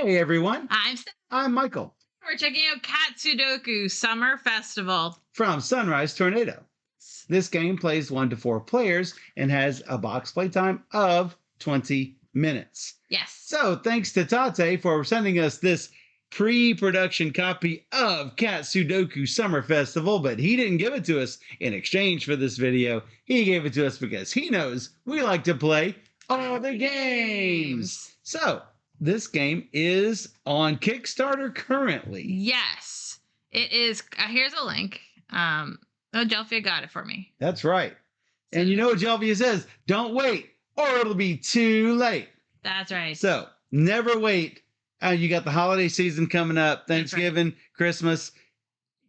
Hey everyone, I'm Steph. I'm Michael We're checking out Cat Sudoku Summer Festival. from Sunrise Tornado. This game plays 1 to 4 players and has a box playtime of 20 minutes. Yes. So thanks to Tate for sending us this pre-production copy of Cat Sudoku Summer Festival, but he didn't give it to us in exchange for this video. He gave it to us because he knows we like to play all the games. So this game is on Kickstarter currently. Yes. It is. Here's a link. Delphia got it for me. That's right. And you know what Jelvia says? Don't wait or it'll be too late. That's right. So never wait. You got the holiday season coming up, Thanksgiving, Christmas.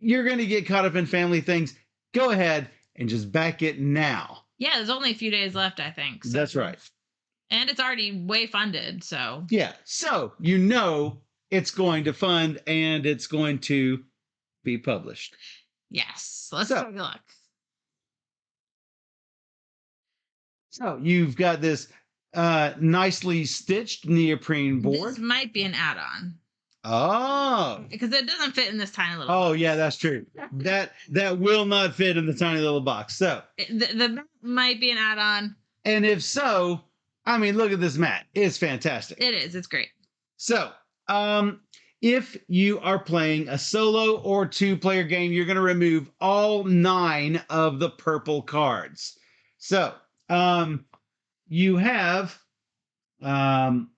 You're going to get caught up in family things. Go ahead and just back it now. Yeah, there's only a few days left, I think. So. That's right. And it's already way funded, so. Yeah, so you know it's going to fund and it's going to be published. Yes, let's take a look. So you've got this nicely stitched neoprene board. This might be an add-on. Oh. Because it doesn't fit in this tiny little box. box. Yeah, that's true. That will not fit in the tiny little box. So the might be an add-on. And if so, I mean, look at this mat. It's fantastic. It is. It's great. So, if you are playing a solo or 2-player game, you're going to remove all 9 of the purple cards. So, you have cards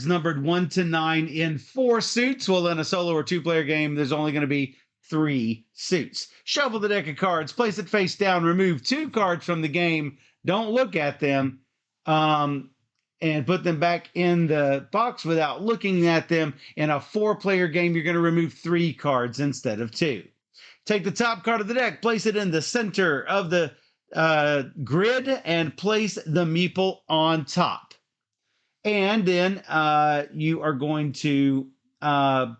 numbered 1 to 9 in 4 suits. Well, in a solo or 2-player game, there's only going to be 3 suits. Shuffle the deck of cards, place it face down, remove 2 cards from the game. Don't look at them. And put them back in the box without looking at them. In a 4-player game, you're going to remove 3 cards instead of 2. Take the top card of the deck, place it in the center of the grid, and place the meeple on top. And then you are going to, in a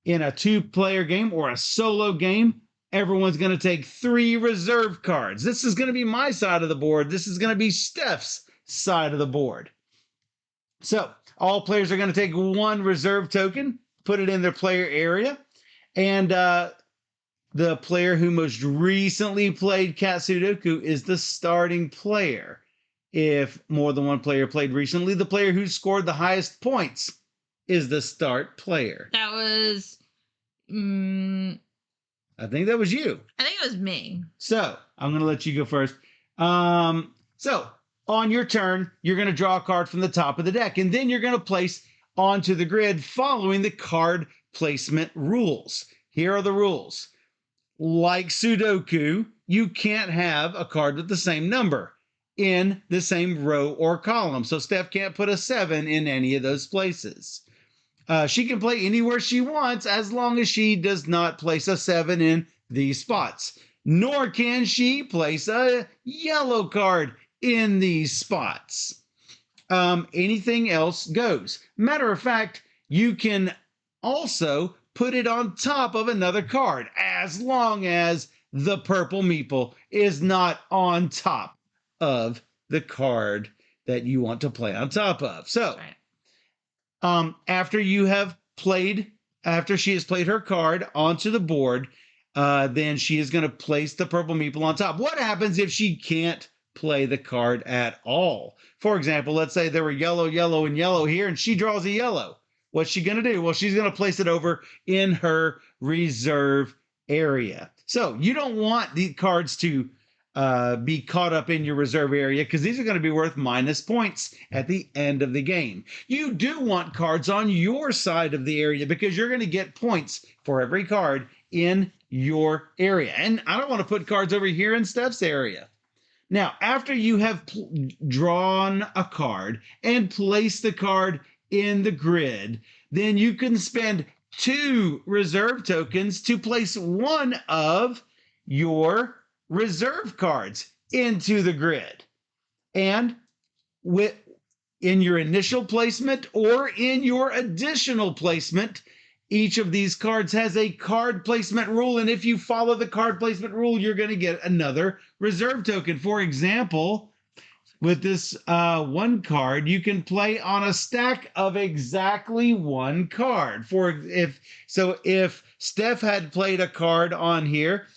2-player game or a solo game, everyone's going to take 3 reserve cards. This is going to be my side of the board. This is going to be Steph's side of the board. So all players are going to take 1 reserve token, put it in their player area, and the player who most recently played Cat Sudoku is the starting player. If more than 1 player played recently, the player who scored the highest points is the start player. That was... I think that was you. I think it was me. So I'm going to let you go first. So on your turn, you're going to draw a card from the top of the deck, and then you're going to place onto the grid following the card placement rules. Here are the rules. Like Sudoku, you can't have a card with the same number in the same row or column. So Steph can't put a 7 in any of those places. She can play anywhere she wants as long as she does not place a 7 in these spots. Nor can she place a yellow card in these spots. Anything else goes. Matter of fact, you can also put it on top of another card as long as the purple meeple is not on top of the card that you want to play on top of. So, after she has played her card onto the board, then she is going to place the purple meeple on top. What happens if she can't play the card at all? For example, let's say there were yellow, yellow, and yellow here, and she draws a yellow. What's she going to do? Well, she's going to place it over in her reserve area. So you don't want the cards to be caught up in your reserve area because these are going to be worth minus points at the end of the game. You do want cards on your side of the area because you're going to get points for every card in your area. And I don't want to put cards over here in Steph's area. Now, after you have drawn a card and placed the card in the grid, then you can spend 2 reserve tokens to place 1 of your reserve cards into the grid. And in your initial placement or in your additional placement, each of these cards has a card placement rule, and if you follow the card placement rule, you're going to get another reserve token. For example, with this one card, you can play on a stack of exactly one card. If Steph had played a card on here,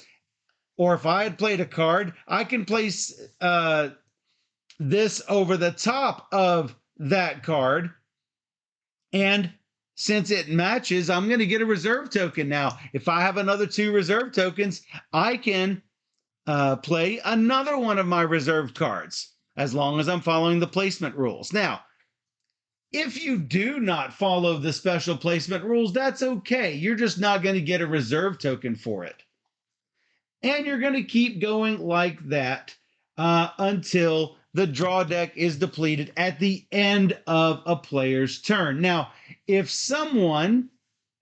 or if I had played a card, I can place this over the top of that card. And since it matches, I'm going to get a reserve token. Now, if I have another 2 reserve tokens, I can play another one of my reserved cards, as long as I'm following the placement rules. Now, if you do not follow the special placement rules, that's okay. You're just not going to get a reserve token for it. And you're going to keep going like that until the draw deck is depleted at the end of a player's turn. Now, if someone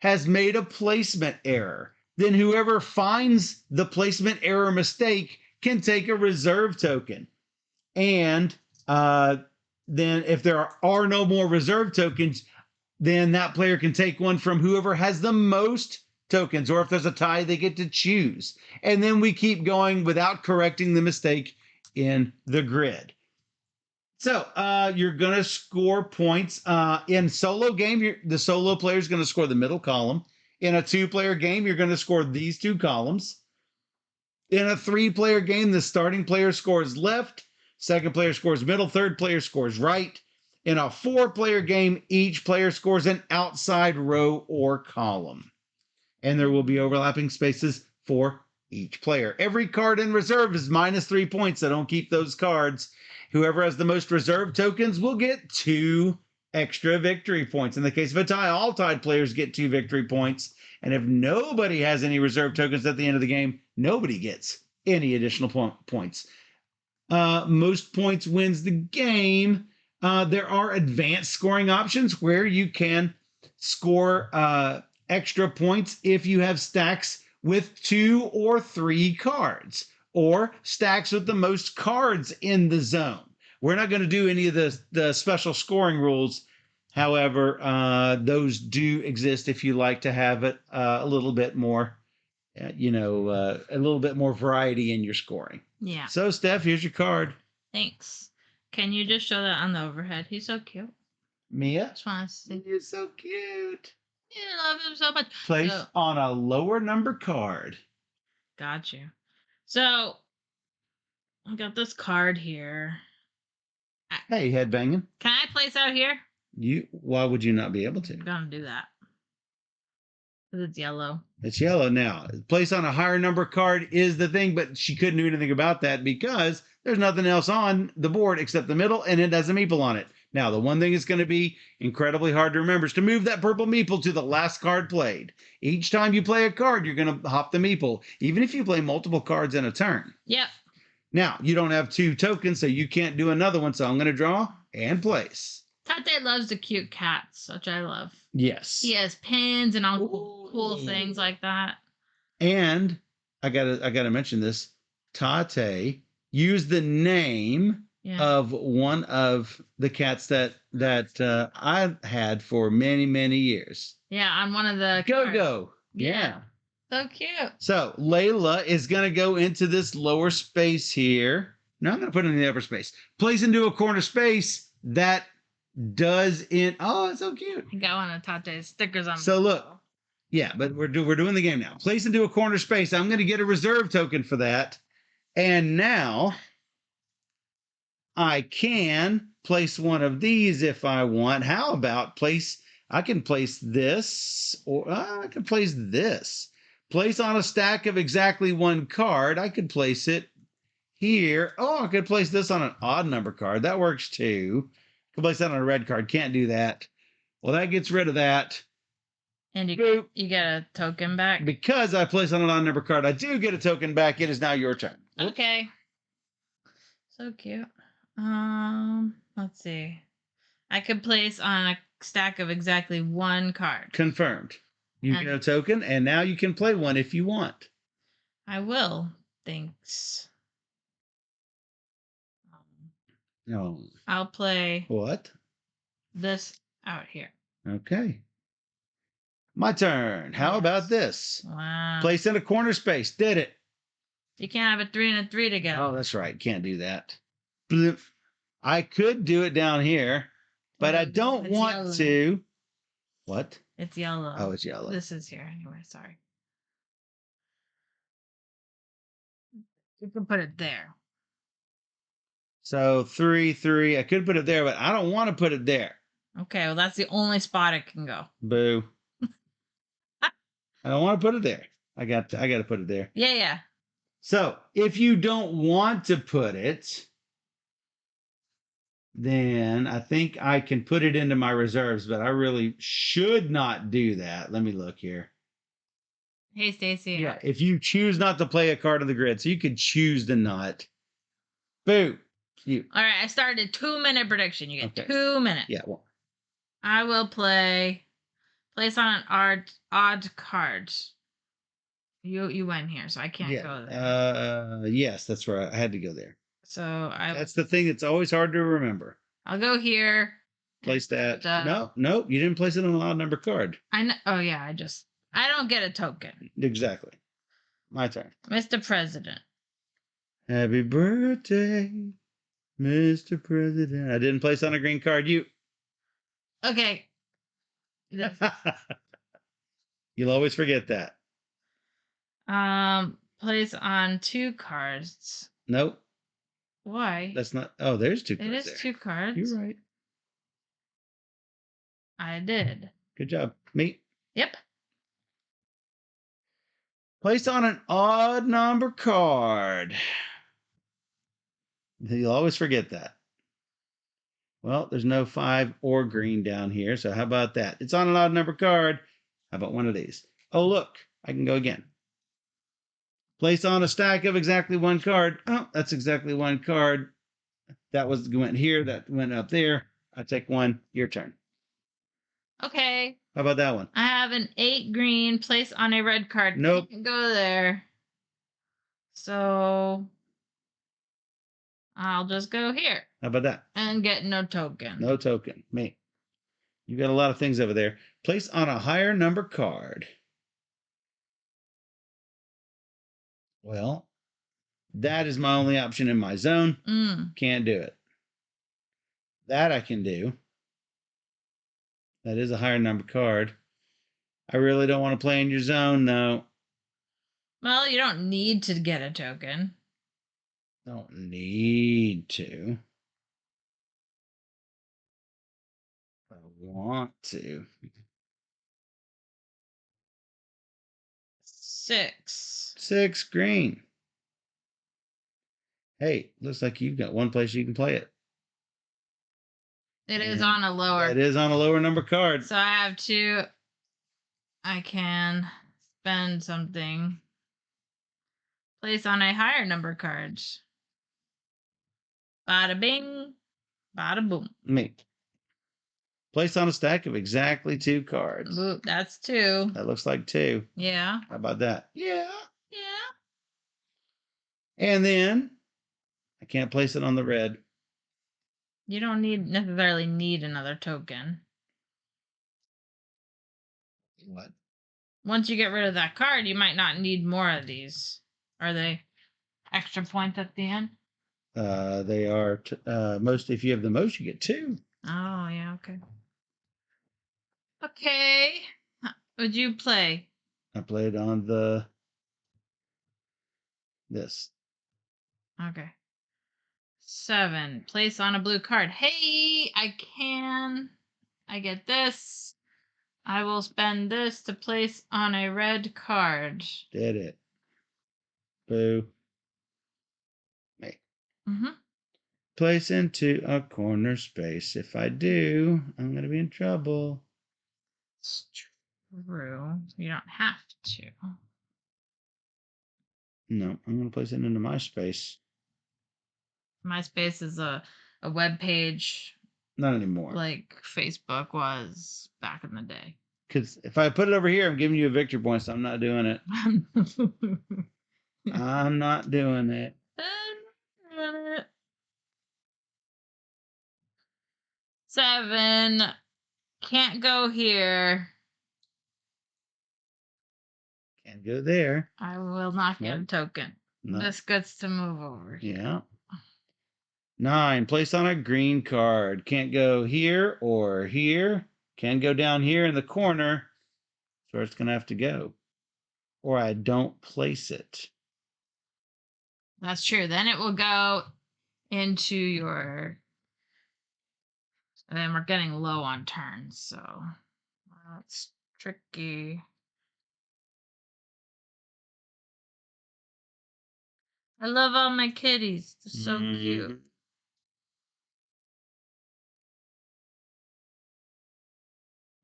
has made a placement error, then whoever finds the placement error mistake can take a reserve token. And then if there are no more reserve tokens, then that player can take one from whoever has the most tokens, or if there's a tie, they get to choose. And then we keep going without correcting the mistake in the grid. So you're going to score points. In solo game, the solo player is going to score the middle column. In a 2-player game, you're going to score these 2 columns. In a 3-player game, the starting player scores left, second player scores middle, third player scores right. In a 4-player game, each player scores an outside row or column. And there will be overlapping spaces for each player. Every card in reserve is -3 points, so don't keep those cards. Whoever has the most reserve tokens will get 2 extra victory points. In the case of a tie, all tied players get 2 victory points. And if nobody has any reserve tokens at the end of the game, nobody gets any additional points. Most points wins the game. There are advanced scoring options where you can score extra points if you have stacks with 2 or 3 cards, or stacks with the most cards in the zone. We're not going to do any of the special scoring rules. However, those do exist if you like to have it a little bit more, a little bit more variety in your scoring. Yeah. So, Steph, here's your card. Thanks. Can you just show that on the overhead? He's so cute. Mia? Just want to see. You're so cute. I love him so much. Place on a lower number card. Got you. So, I got this card here. Hey, headbanging. Can I place out here? Why would you not be able to? I'm gonna do that. Because it's yellow. It's yellow now. Place on a higher number card is the thing, but she couldn't do anything about that because there's nothing else on the board except the middle, and it has a meeple on it. Now, the one thing that's going to be incredibly hard to remember is to move that purple meeple to the last card played. Each time you play a card, you're going to hop the meeple, even if you play multiple cards in a turn. Yep. Now, you don't have 2 tokens, so you can't do another one, so I'm going to draw and place. Tate loves the cute cats, which I love. Yes. He has pins and all cool things like that. And I gotta mention this. Tate used the name of one of the cats that I had for many, many years. Yeah, on one of the Go. Yeah. So cute. So Layla is gonna go into this lower space here. Now I'm gonna put it in the upper space. Place into a corner space that does in. Oh, it's so cute. I got one of Tate's stickers on. So look. Yeah, but we're doing the game now. Place into a corner space. I'm going to get a reserve token for that. And now I can place one of these if I want. How about I can place this, or I can place this. Place on a stack of exactly 1 card. I could place it here. Oh, I could place this on an odd number card. That works too. I could place that on a red card. Can't do that. Well, that gets rid of that. And you get a token back? Because I placed on an odd number card, I do get a token back. It is now your turn. Okay. So cute. Let's see. I could place on a stack of exactly 1 card. Confirmed. You get a token, and now you can play one if you want. I will. Thanks. No. I'll play. What? This out here. Okay. My turn. How about this? Wow. Place in a corner space. Did it. You can't have a 3 and a 3 together. Oh, that's right. Can't do that. Blip. I could do it down here, but I No, don't it's want yellow. to. What? It's yellow. Oh, it's yellow. This is here anyway. Sorry. You can put it there. So 3, 3. I could put it there, but I don't want to put it there. Okay, well, that's the only spot it can go. Boo. I don't want to put it there. I got to put it there. Yeah, yeah. So if you don't want to put it, then I think I can put it into my reserves, but I really should not do that. Let me look here. Hey, Stacy. Yeah, if you choose not to play a card of the grid, so you could choose to not. Boo. You. All right, I started 2-minute prediction. You get Okay. 2 minutes. Yeah. Well, I will place on an odd card. You went here, so I can't go there. Yes, that's right. I had to go there. So That's the thing that's always hard to remember. I'll go here. Place that. No, you didn't place it on an odd number card. I know. Oh yeah, I don't get a token. Exactly. My turn. Mr. President. Happy birthday, Mr. President. I didn't place on a green card. You. Okay. You'll always forget that. Place on 2 cards. Nope. Why? That's not. Oh, there's 2 cards. It is there. 2 cards. You're right. I did. Good job. Me. Yep. Place on an odd number card. You'll always forget that. Well, there's no 5 or green down here, so how about that? It's on an odd number card. How about one of these? Oh, look, I can go again. Place on a stack of exactly 1 card. Oh, that's exactly 1 card. That went here, that went up there. I take 1. Your turn. Okay. How about that one? I have an 8 green. Place on a red card. Nope. Can't go there. So I'll just go here. How about that? And get no token. No token. Me. You got a lot of things over there. Place on a higher number card. Well, that is my only option in my zone. Can't do it. That I can do. That is a higher number card. I really don't want to play in your zone, though. Well, you don't need to get a token. Don't need to. I want to. 6. 6 green. Hey, looks like you've got one place you can play it. It is on a lower. It is on a lower number card. So I have 2. I can spend something. Place on a higher number card. Bada bing, bada boom. Me. Place on a stack of exactly 2 cards. Ooh, that's 2. That looks like 2. Yeah. How about that? Yeah. Yeah. And then I can't place it on the red. You don't necessarily need another token. What? Once you get rid of that card, you might not need more of these. Are they extra points at the end? They are most. If you have the most, you get 2. Oh yeah, okay. Okay. Would you play? I played on this. Okay. 7. Place on a blue card. Hey, I get this. I will spend this to place on a red card. Did it. Boo. Me. Place into a corner space. If I do, I'm going to be in trouble. It's true. You don't have to. No, I'm going to place it into my space. MySpace is a web page. Not anymore. Like Facebook was back in the day. Because if I put it over here, I'm giving you a victory point, so I'm not doing it. I'm not doing it. 7. Can't go here. Can't go there. I will not get a token. This gets to move over. Yeah. 9. Place on a green card. Can't go here or here. Can go down here in the corner. So it's going to have to go. Or I don't place it. That's true. Then it will go into your. And then we're getting low on turns, so that's tricky. I love all my kitties. They're so cute.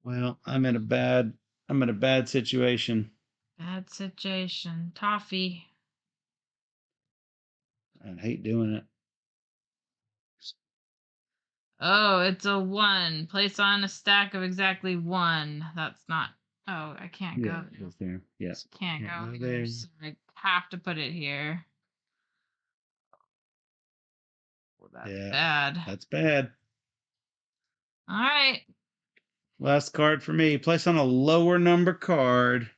Well, I'm in a bad situation. Bad situation. Toffee. I hate doing it. Oh, it's a 1. Place on a stack of exactly 1. That's not. Oh, I can't go. Yeah, it's there. Yes. Can't go go here. there. So I have to put it here. Well, that's bad. That's bad. All right. Last card for me. Place on a lower number card.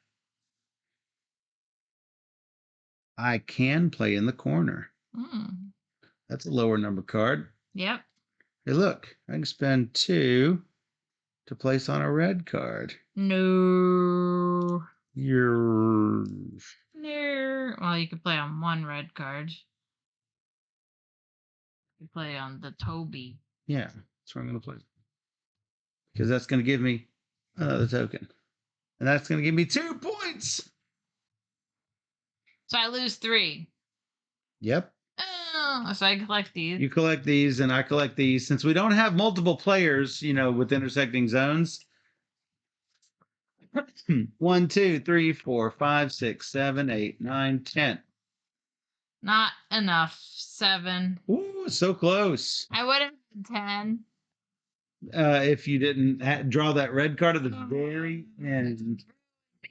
I can play in the corner. That's a lower number card. Yep. Hey, look. I can spend 2 to place on a red card. No. You're... No. Well, you could play on 1 red card. You could play on the Toby. Yeah, that's where I'm going to play. Because that's going to give me another token. And that's going to give me 2 points. So I lose 3. Yep. Oh, so I collect these. You collect these and I collect these. Since we don't have multiple players, with intersecting zones. 1, 2, 3, 4, 5, 6, 7, 8, 9, 10. Not enough. 7. Ooh, so close. I would have 10. If you didn't draw that red card at the very end.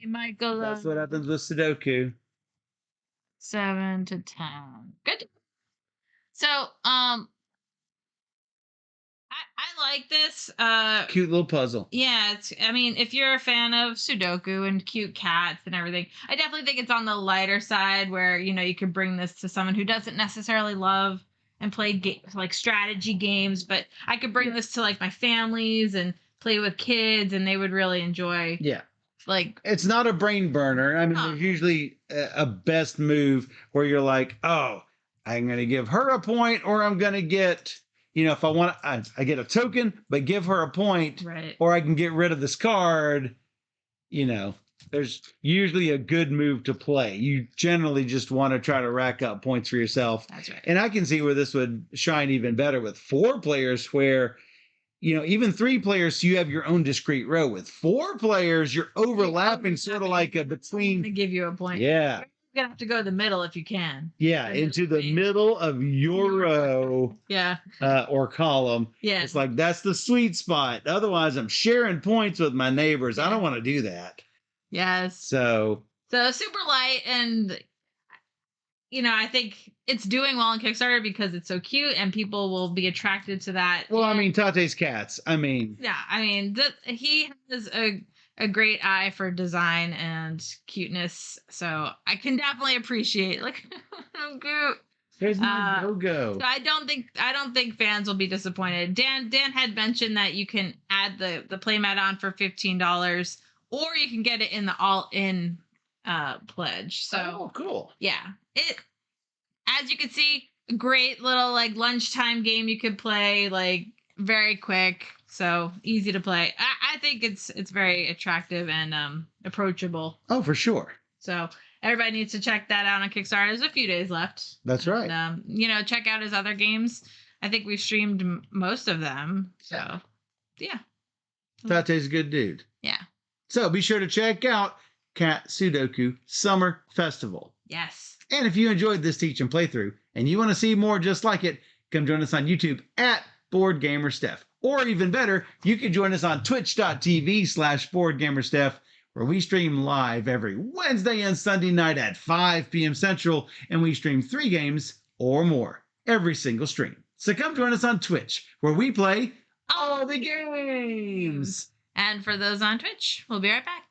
Michael. That's what happens with Sudoku. 7 to 10. Good. So, I like this. Cute little puzzle. Yeah, if you're a fan of Sudoku and cute cats and everything, I definitely think it's on the lighter side where, you could bring this to someone who doesn't necessarily love and play like strategy games, but I could bring this to like my families and play with kids and they would really enjoy. Yeah. Like, it's not a brain burner. I mean, there's usually a best move where you're like, oh, I'm going to give her a point or I'm going to get, if I want to, I get a token, but give her a point. Right. Or I can get rid of this card. There's usually a good move to play. You generally just want to try to rack up points for yourself. That's right. And I can see where this would shine even better with 4 players where, even 3 players, you have your own discrete row. With 4 players, you're overlapping sort of like a between. To give you a point. Yeah. You're going to have to go to the middle if you can. Yeah, into the middle of your row. Yeah. Or column. Yeah. It's like, that's the sweet spot. Otherwise, I'm sharing points with my neighbors. Yeah. I don't want to do that. Yes. So super light and I think it's doing well on Kickstarter because it's so cute and people will be attracted to that. Well, Tate's cats. Yeah, he has a great eye for design and cuteness, so I can definitely appreciate how cute. There's my logo. So I don't think fans will be disappointed. Dan had mentioned that you can add the playmat on for $15, or you can get it in the all-in pledge. So cool. Yeah, it, as you can see, a great little lunchtime game you could play very quick, so easy to play. I think it's very attractive and approachable. Oh, for sure. So everybody needs to check that out on Kickstarter. There's a few days left. That's right. And, check out his other games. I think we've streamed most of them. So yeah. Tate's a good dude. Yeah. So be sure to check out Cat Sudoku Summer Festival. Yes. And if you enjoyed this teach and playthrough and you want to see more just like it, come join us on YouTube at BoardGamerSteph. Or even better, you can join us on twitch.tv/BoardGamerSteph, where we stream live every Wednesday and Sunday night at 5 p.m. Central, and we stream 3 games or more every single stream. So come join us on Twitch, where we play all the games. And for those on Twitch, we'll be right back.